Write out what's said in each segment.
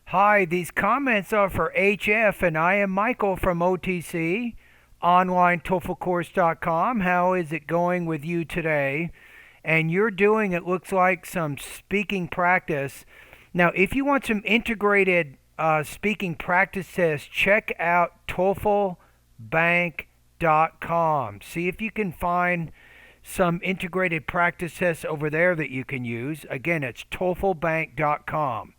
Hi, these comments are for HF, and I am Michael from OTC, OnlineTOEFLCourse.com. How is it going with you today? And you're doing, it looks like, some speaking practice. Now, if you want some integrated speaking practice tests, check out TOEFLBank.com. See if you can find some integrated practice tests over there that you can use. Again, it's TOEFLBank.com.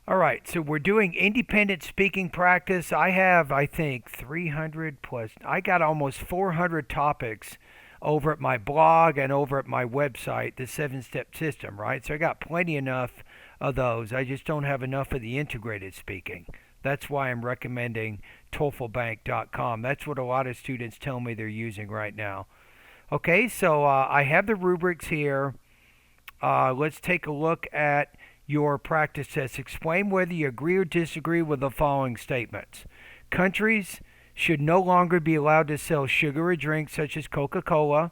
All right, so we're doing independent speaking practice. I have, I think, 300 plus. I got almost 400 topics over at my blog and over at my website, the 7-step system, right? So I got plenty enough of those. I just don't have enough of the integrated speaking. That's why I'm recommending TOEFLBank.com. That's what a lot of students tell me they're using right now. Okay, so I have the rubrics here. Let's take a look at your practice test. Explain whether you agree or disagree with the following statements. Countries should no longer be allowed to sell sugary drinks such as Coca-Cola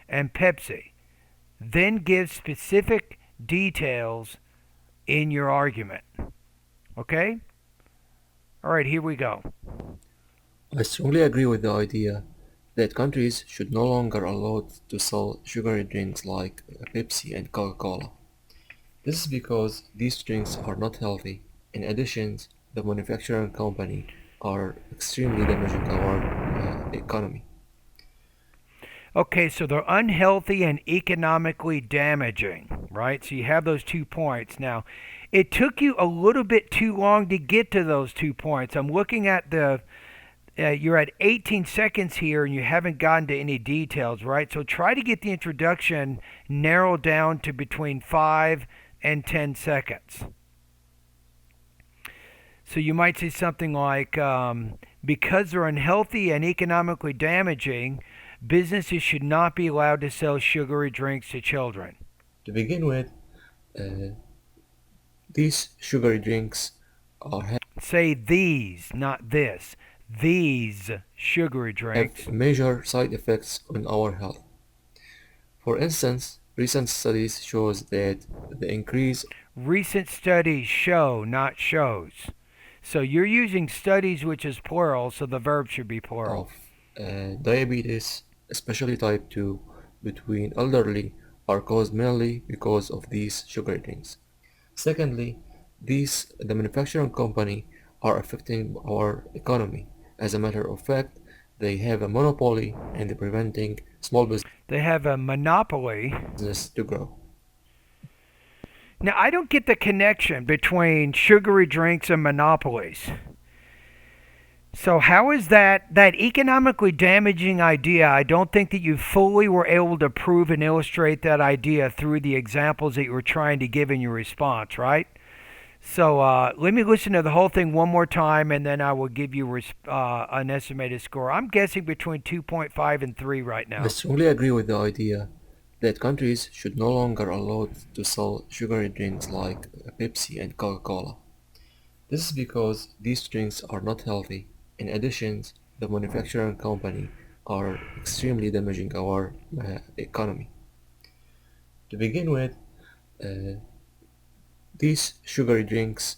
and Pepsi. Then give specific details in your argument. Okay? All right, here we go. I strongly agree with the idea that countries should no longer allow to sell sugary drinks like Pepsi and Coca-Cola. This is because these drinks are not healthy. In addition, the manufacturing company are extremely damaging our economy. Okay, so they're unhealthy and economically damaging, right? So you have those 2 points. Now, it took you a little bit too long to get to those 2 points. I'm looking at you're at 18 seconds here and you haven't gotten to any details, right? So try to get the introduction narrowed down to between 5 and 10 seconds. So you might say something like, because they're unhealthy and economically damaging, businesses should not be allowed to sell sugary drinks to children. To begin with, uh, these sugary drinks Say these, not this. These sugary have drinks. major side effects on our health. For instance, recent studies shows that the increase Recent studies show, not shows. So you're using studies, which is plural, so the verb should be plural. of diabetes, especially type 2, between elderly are caused mainly because of these sugar drinks. Secondly, the manufacturing company are affecting our economy. As a matter of fact, they have a monopoly and preventing small They have a monopoly. business to grow. Now, I don't get the connection between sugary drinks and monopolies. So how is that economically damaging idea? I don't think that you fully were able to prove and illustrate that idea through the examples that you were trying to give in your response, right? So let me listen to the whole thing one more time, and then I will give you an estimated score. I'm guessing between 2.5 and 3 right I now. strongly agree with the idea that countries should no longer allow to sell sugary drinks like Pepsi and Coca-Cola. This is because these drinks are not healthy. In addition, the manufacturing company are extremely damaging our economy. To begin with, uh, these sugary drinks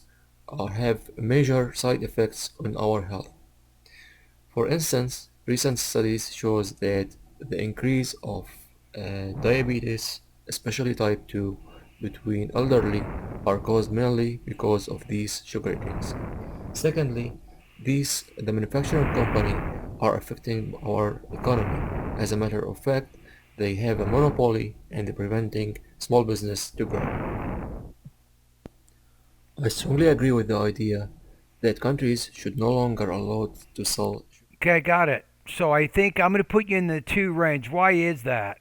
have major side effects on our health. For instance, recent studies shows that the increase of diabetes, especially type 2, between elderly are caused mainly because of these sugar drinks. Secondly, the manufacturing company are affecting our economy. As a matter of fact, they have a monopoly and preventing small business to grow. I strongly agree with the idea that countries should no longer allow to sell. Okay, I got it. So I think I'm going to put you in the 2 range. Why is that?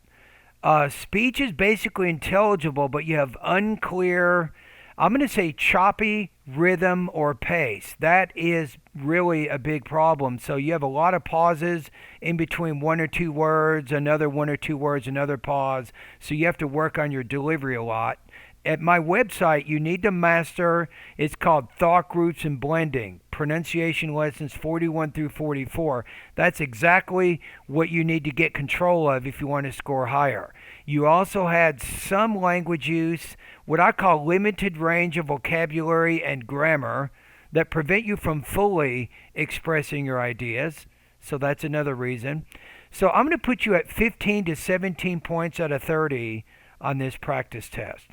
Speech is basically intelligible, but you have unclear, I'm going to say choppy rhythm or pace. That is really a big problem. So you have a lot of pauses in between one or two words, another one or two words, another pause. So you have to work on your delivery a lot. At my website, you need to master, it's called thought groups and blending. pronunciation lessons 41 through 44. That's exactly what you need to get control of if you want to score higher. You also had some language use, what I call limited range of vocabulary and grammar, that prevent you from fully expressing your ideas. So that's another reason. So I'm going to put you at 15 to 17 points out of 30 on this practice test.